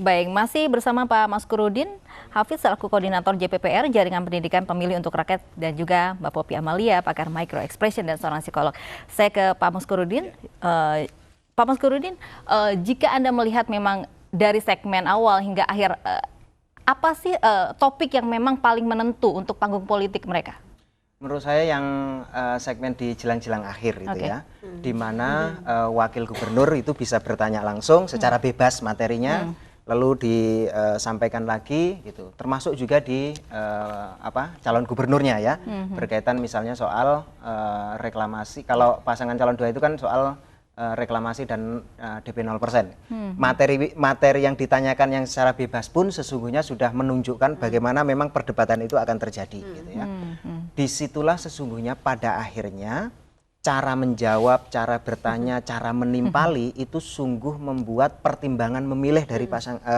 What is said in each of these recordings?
Baik, masih bersama Pak Maskurudin Hafiz selaku Koordinator JPPR Jaringan Pendidikan Pemilih untuk Rakyat dan juga Mbak Poppy Amalia, pakar micro expression dan seorang psikolog. Saya ke Pak Maskurudin. Pak Maskurudin, jika Anda melihat memang dari segmen awal hingga akhir, apa sih topik yang memang paling menentu untuk panggung politik mereka? Menurut saya yang segmen di jelang-jelang akhir itu ya, di mana wakil gubernur itu bisa bertanya langsung secara bebas materinya, lalu disampaikan lagi gitu. Termasuk juga di calon gubernurnya ya, berkaitan misalnya soal reklamasi. Kalau pasangan calon 2 itu kan soal reklamasi dan DP 0%. Materi yang ditanyakan yang secara bebas pun sesungguhnya sudah menunjukkan bagaimana memang perdebatan itu akan terjadi gitu ya. Disitulah sesungguhnya pada akhirnya cara menjawab, cara bertanya, cara menimpali itu sungguh membuat pertimbangan memilih dari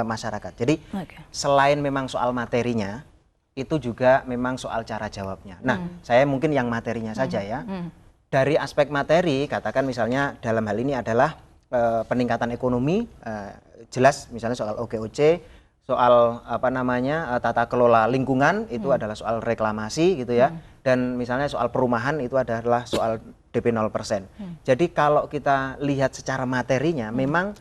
masyarakat. Jadi selain memang soal materinya, itu juga memang soal cara jawabnya. Nah, saya mungkin yang materinya saja ya. Dari aspek materi, katakan misalnya dalam hal ini adalah peningkatan ekonomi, jelas misalnya soal OGOC, soal tata kelola lingkungan, itu adalah soal reklamasi gitu ya. Dan misalnya soal perumahan itu adalah soal DP 0%. Jadi kalau kita lihat secara materinya, memang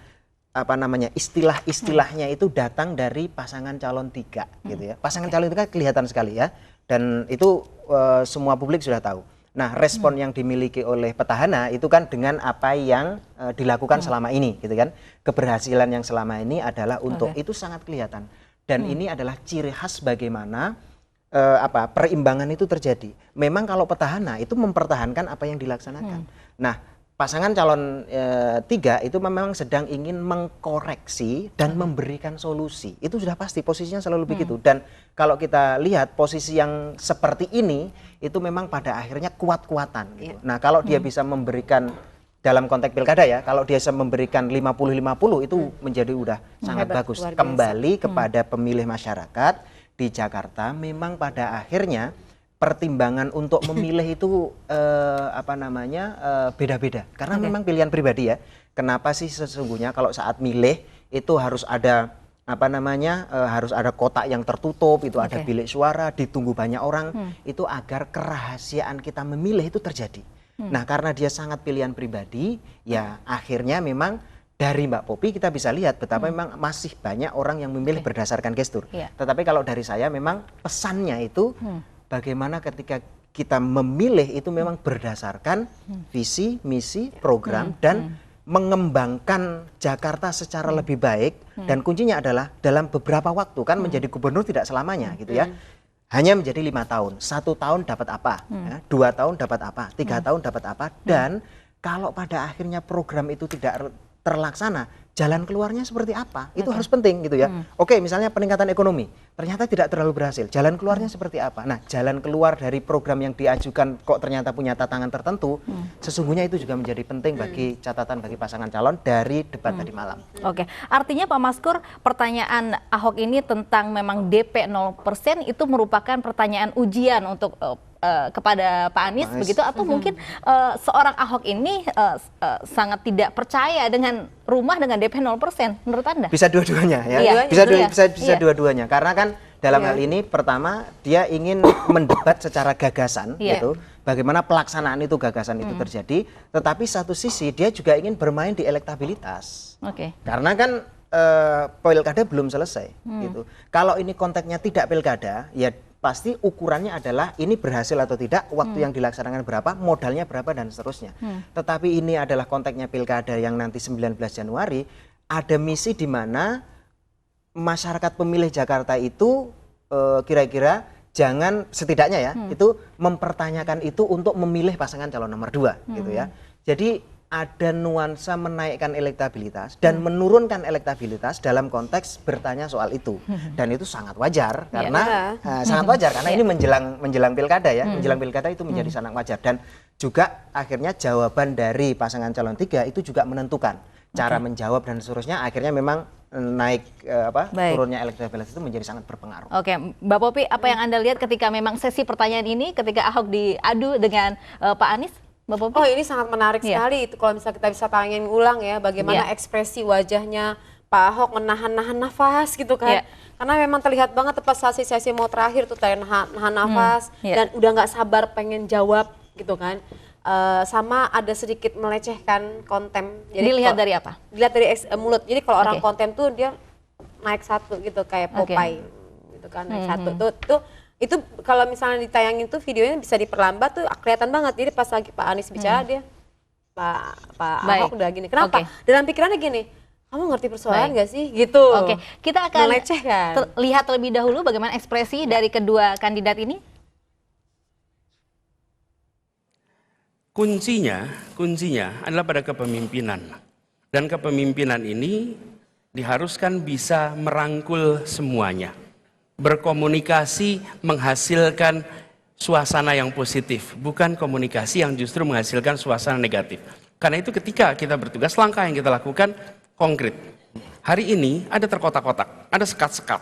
istilah-istilahnya itu datang dari pasangan calon 3 gitu ya. Pasangan calon 3 kelihatan sekali ya. Dan itu semua publik sudah tahu. Nah, respon yang dimiliki oleh petahana itu kan dengan apa yang dilakukan selama ini gitu kan. Keberhasilan yang selama ini adalah untuk itu sangat kelihatan. Dan ini adalah ciri khas bagaimana perimbangan itu terjadi. Memang kalau petahana itu mempertahankan apa yang dilaksanakan. Nah, pasangan calon 3 itu memang sedang ingin mengkoreksi dan memberikan solusi. Itu sudah pasti posisinya selalu begitu. Dan kalau kita lihat posisi yang seperti ini itu memang pada akhirnya kuat-kuatan gitu. Nah, kalau dia bisa memberikan dalam konteks pilkada ya, kalau dia bisa memberikan 50-50 itu menjadi udah sangat bagus. Kembali kepada pemilih masyarakat di Jakarta, memang pada akhirnya pertimbangan untuk memilih itu beda-beda. Karena memang pilihan pribadi ya. Kenapa sih sesungguhnya kalau saat milih itu harus ada harus ada kotak yang tertutup, itu ada bilik suara, ditunggu banyak orang, itu agar kerahasiaan kita memilih itu terjadi. Nah, karena dia sangat pilihan pribadi, ya akhirnya memang dari Mbak Poppy kita bisa lihat betapa memang masih banyak orang yang memilih berdasarkan gestur. Tetapi kalau dari saya memang pesannya itu bagaimana ketika kita memilih itu memang berdasarkan visi, misi, program dan mengembangkan Jakarta secara lebih baik. Dan kuncinya adalah dalam beberapa waktu, kan menjadi gubernur tidak selamanya gitu ya. Hanya menjadi 5 tahun, 1 tahun dapat apa, 2 tahun dapat apa, 3 tahun dapat apa. Dan kalau pada akhirnya program itu tidak terlaksana, jalan keluarnya seperti apa? Itu harus penting gitu ya. Oke, misalnya peningkatan ekonomi, ternyata tidak terlalu berhasil. Jalan keluarnya seperti apa? Nah, jalan keluar dari program yang diajukan kok ternyata punya tantangan tertentu, sesungguhnya itu juga menjadi penting bagi catatan bagi pasangan calon dari debat tadi malam. Oke, artinya Pak Maskur, pertanyaan Ahok ini tentang memang DP 0% itu merupakan pertanyaan ujian untuk kepada Pak Anies begitu, atau mungkin seorang Ahok ini sangat tidak percaya dengan rumah dengan DP 0% menurut Anda? Bisa dua-duanya ya. Bisa dua-duanya karena kan dalam hal ini pertama dia ingin mendebat secara gagasan gitu. Bagaimana pelaksanaan itu gagasan itu terjadi, tetapi satu sisi dia juga ingin bermain di elektabilitas. Karena kan pilkada belum selesai gitu. Kalau ini konteksnya tidak pilkada, ya pasti ukurannya adalah ini berhasil atau tidak, waktu yang dilaksanakan berapa, modalnya berapa dan seterusnya. Tetapi ini adalah konteksnya pilkada yang nanti 19 Januari, ada misi di mana masyarakat pemilih Jakarta itu kira-kira jangan setidaknya ya, itu mempertanyakan itu untuk memilih pasangan calon nomor 2 gitu ya. Jadi ada nuansa menaikkan elektabilitas dan menurunkan elektabilitas dalam konteks bertanya soal itu. Dan itu sangat wajar karena ini menjelang pilkada ya. Menjelang pilkada itu menjadi sangat wajar, dan juga akhirnya jawaban dari pasangan calon 3 itu juga menentukan cara menjawab dan seterusnya. Akhirnya memang naik turunnya elektabilitas itu menjadi sangat berpengaruh. Oke, Mbak Poppy, apa yang Anda lihat ketika memang sesi pertanyaan ini ketika Ahok diadu dengan Pak Anies? Oh, ini sangat menarik sekali itu kalau misalnya kita bisa tayangin ulang ya, bagaimana ekspresi wajahnya Pak Ahok menahan-nahan nafas gitu kan. Karena memang terlihat banget pas sesi mau terakhir tuh kayak nahan nafas dan udah nggak sabar pengen jawab gitu kan. Sama ada sedikit melecehkan konten. Jadi dilihat dari apa? Dilihat dari mulut. Jadi kalau orang konten tuh dia naik satu gitu kayak Popeye gitu kan, naik satu tuh itu kalau misalnya ditayangin tuh videonya bisa diperlambat tuh kelihatan banget. Jadi pas lagi Pak Anies bicara dia Pak Ahok udah gini. Kenapa? Dalam pikirannya gini, kamu ngerti persoalan gak sih? Gitu. Kita akan lihat terlebih dahulu bagaimana ekspresi dari kedua kandidat ini. Kuncinya adalah pada kepemimpinan. Dan kepemimpinan ini diharuskan bisa merangkul semuanya. Berkomunikasi menghasilkan suasana yang positif, bukan komunikasi yang justru menghasilkan suasana negatif. Karena itu ketika kita bertugas, langkah yang kita lakukan konkret. Hari ini ada terkotak-kotak, ada sekat-sekat.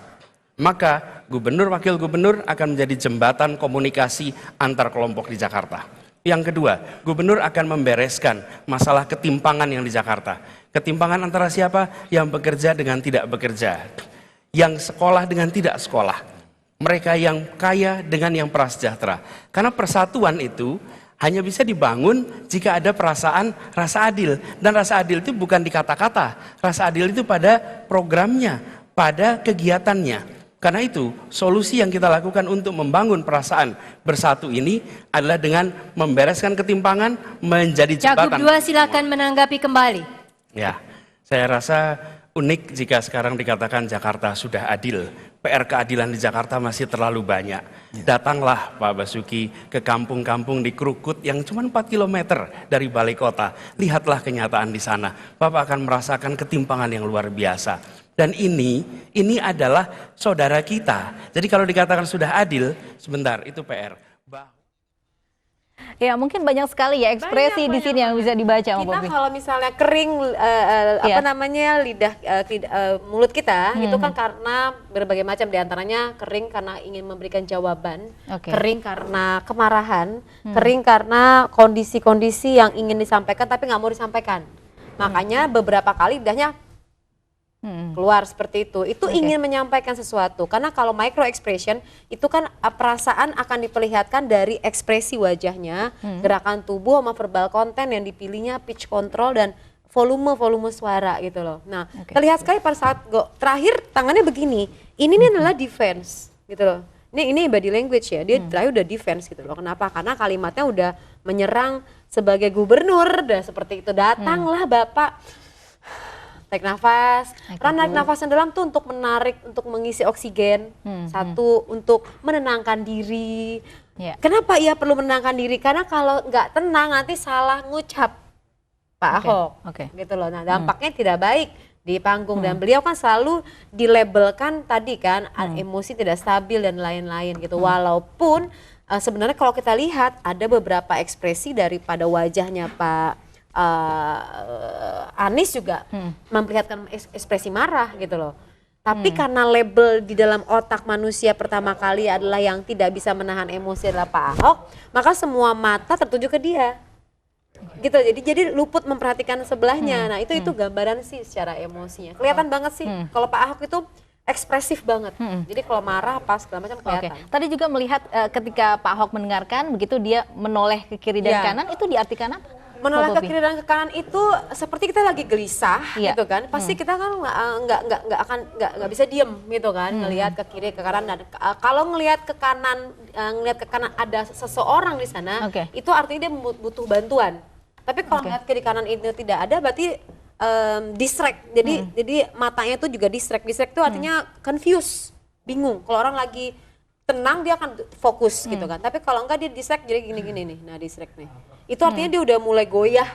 Maka gubernur, wakil gubernur akan menjadi jembatan komunikasi antar kelompok di Jakarta. Yang kedua, gubernur akan membereskan masalah ketimpangan yang di Jakarta. Ketimpangan antara siapa? Yang bekerja dengan tidak bekerja. Yang sekolah dengan tidak sekolah. Mereka yang kaya dengan yang prasejahtera. Karena persatuan itu hanya bisa dibangun jika ada perasaan rasa adil. Dan rasa adil itu bukan di kata-kata. Rasa adil itu pada programnya, pada kegiatannya. Karena itu, solusi yang kita lakukan untuk membangun perasaan bersatu ini adalah dengan membereskan ketimpangan menjadi jembatan. Cagup 2 silakan menanggapi kembali. Ya, saya rasa unik jika sekarang dikatakan Jakarta sudah adil. PR keadilan di Jakarta masih terlalu banyak. Datanglah Pak Basuki ke kampung-kampung di Krukut yang cuma 4 km dari balai kota. Lihatlah kenyataan di sana. Bapak akan merasakan ketimpangan yang luar biasa. Dan ini adalah saudara kita. Jadi kalau dikatakan sudah adil, sebentar itu PR. Ya mungkin banyak sekali ya ekspresi di sini yang bisa dibaca sama kita Bobi. Kalau misalnya kering lidah mulut kita itu kan karena berbagai macam, diantaranya kering karena ingin memberikan jawaban, kering karena kemarahan, kering karena kondisi-kondisi yang ingin disampaikan tapi nggak mau disampaikan. Makanya beberapa kali lidahnya keluar seperti itu ingin menyampaikan sesuatu. Karena kalau micro expression itu kan perasaan akan diperlihatkan dari ekspresi wajahnya, gerakan tubuh sama verbal konten yang dipilihnya, pitch control dan volume suara gitu loh. Nah, terlihat sekali pada saat terakhir tangannya begini. Ini adalah defense gitu loh. Ini body language ya. Dia terakhir udah defense gitu loh. Kenapa? Karena kalimatnya udah menyerang sebagai gubernur, udah seperti itu. Datanglah Bapak. Tarik nafas, narik nafas yang dalam tuh untuk menarik, untuk mengisi oksigen. Satu, untuk menenangkan diri. Kenapa ia perlu menenangkan diri? Karena kalau nggak tenang nanti salah ngucap Pak Ahok. Gitu loh. Nah dampaknya tidak baik di panggung. Dan beliau kan selalu dilabelkan tadi kan, emosi tidak stabil dan lain-lain gitu. Walaupun sebenarnya kalau kita lihat ada beberapa ekspresi daripada wajahnya Pak Anies juga memperlihatkan ekspresi marah gitu loh. Tapi karena label di dalam otak manusia pertama kali adalah yang tidak bisa menahan emosi adalah Pak Ahok, maka semua mata tertuju ke dia. Gitu. Jadi luput memperhatikan sebelahnya. Nah, itu gambaran sih secara emosinya. Kelihatan banget sih kalau Pak Ahok itu ekspresif banget. Jadi kalau marah pas segala macam kelihatan. Tadi juga melihat ketika Pak Ahok mendengarkan begitu dia menoleh ke kiri dan kanan, itu diartikan apa? Menoleh ke kiri dan ke kanan itu seperti kita lagi gelisah gitu kan, pasti kita kan nggak bisa diem gitu kan, ngelihat ke kiri ke kanan. Dan kalau ngelihat ke kanan ada seseorang di sana, itu artinya dia butuh bantuan. Tapi kalau ngelihat kiri kanan itu tidak ada, berarti distract. Jadi matanya itu juga distract itu artinya confused, bingung. Kalau orang lagi tenang dia akan fokus gitu kan, tapi kalau enggak dia distract jadi gini-gini nih. Nah distract nih itu artinya dia udah mulai goyah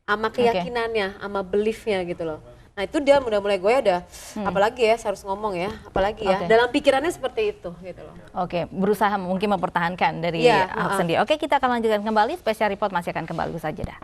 sama keyakinannya, sama beliefnya gitu loh. Nah itu dia udah mulai goyah, udah apalagi ya, saya harus ngomong ya, apalagi ya dalam pikirannya seperti itu gitu loh. Berusaha mungkin mempertahankan dari Ahok sendiri. Kita akan lanjutkan kembali, Special Report masih akan kembali saja dah.